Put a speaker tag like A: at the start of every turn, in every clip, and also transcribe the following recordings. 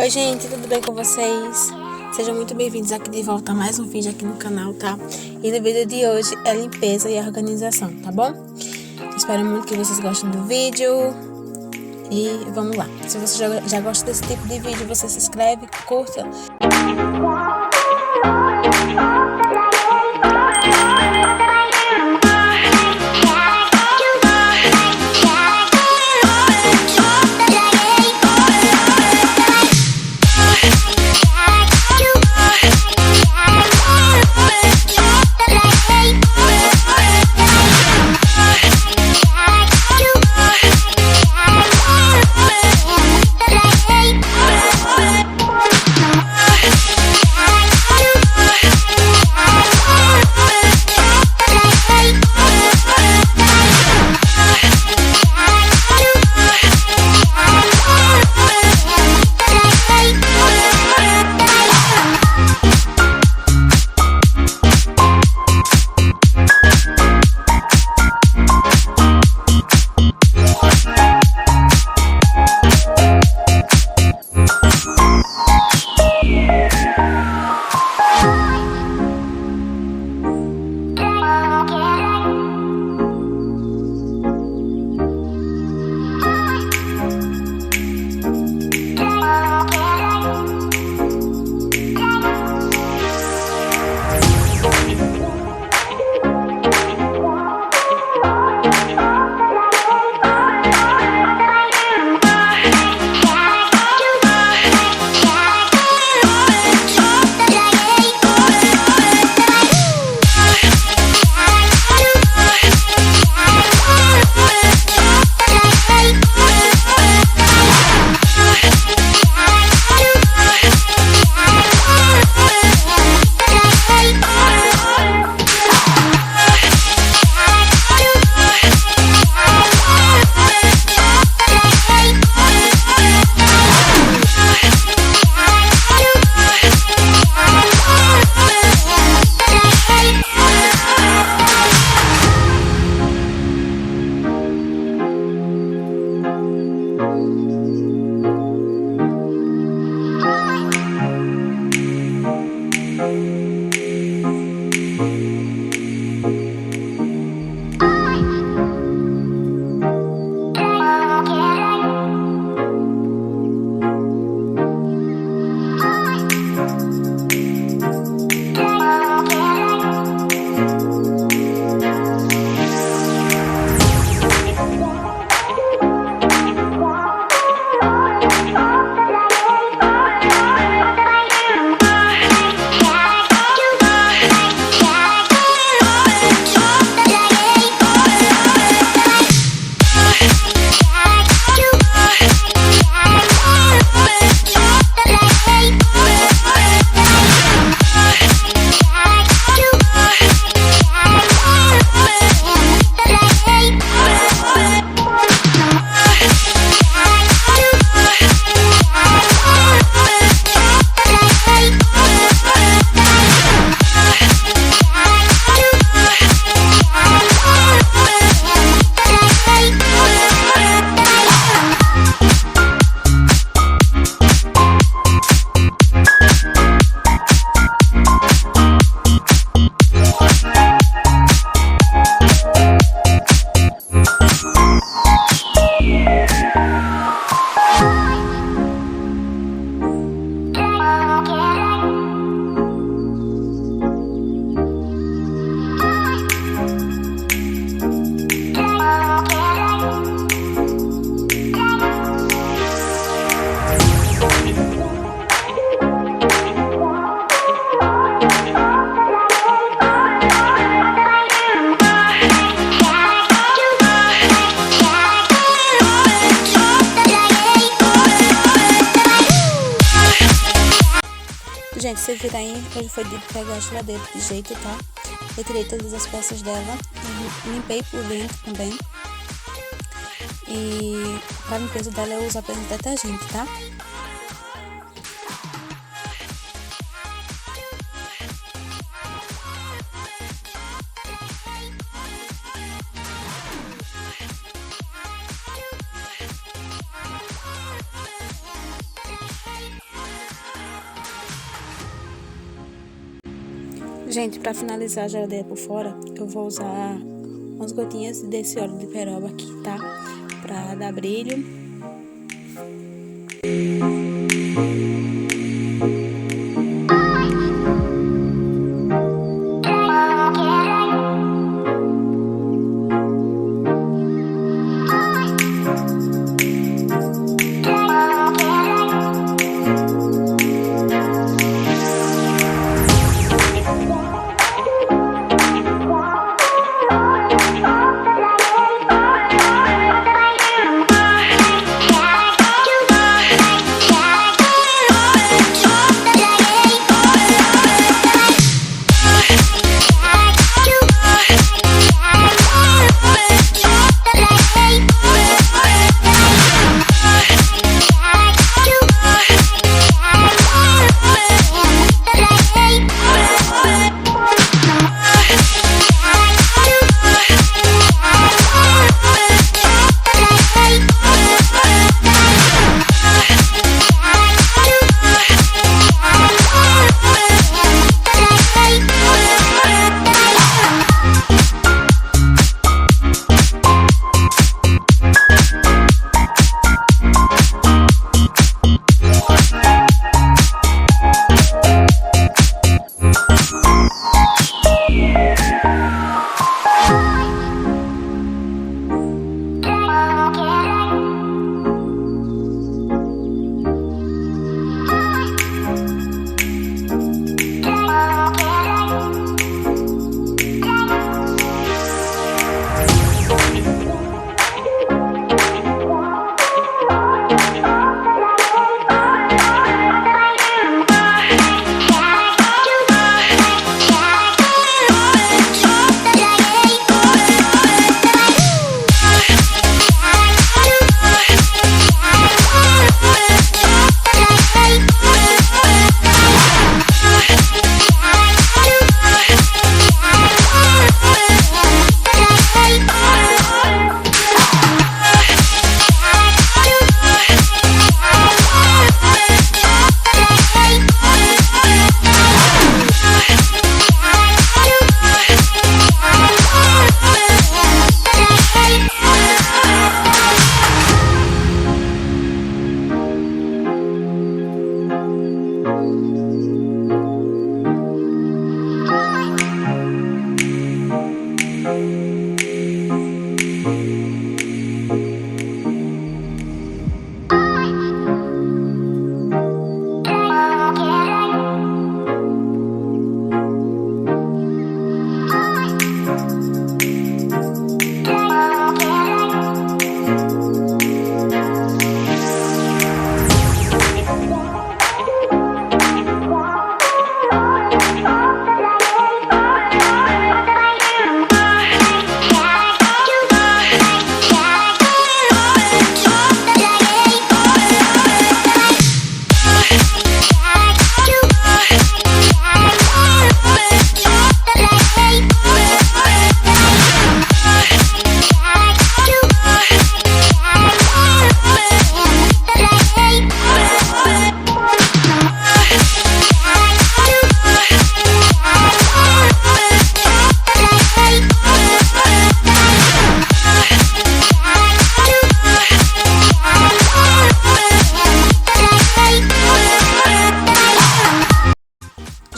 A: Oi gente, tudo bem com vocês? Sejam muito bem-vindos aqui de volta a mais um vídeo aqui no canal, tá? E no vídeo de hoje é limpeza e organização, tá bom? Espero muito que vocês gostem do vídeo e vamos lá. Se você já gosta desse tipo de vídeo, você se inscreve, curta. Gente, se viram aí, hoje foi de pegar a geladeira de jeito, tá? Retirei todas as peças dela, limpei por dentro também. E para limpeza dela eu uso apenas detergente, tá? Gente, para finalizar a geladeira por fora, eu vou usar umas gotinhas desse óleo de peroba aqui, tá? Pra dar brilho.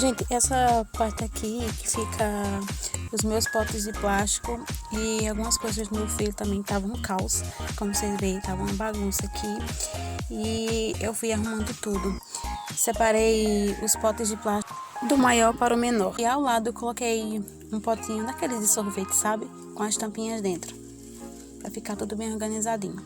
A: Gente, essa parte aqui que fica os meus potes de plástico e algumas coisas do meu filho também estavam um caos, como vocês veem, tava uma bagunça aqui e eu fui arrumando tudo. Separei os potes de plástico do maior para o menor e ao lado eu coloquei um potinho daqueles de sorvete, sabe? Com as tampinhas dentro, para ficar tudo bem organizadinho.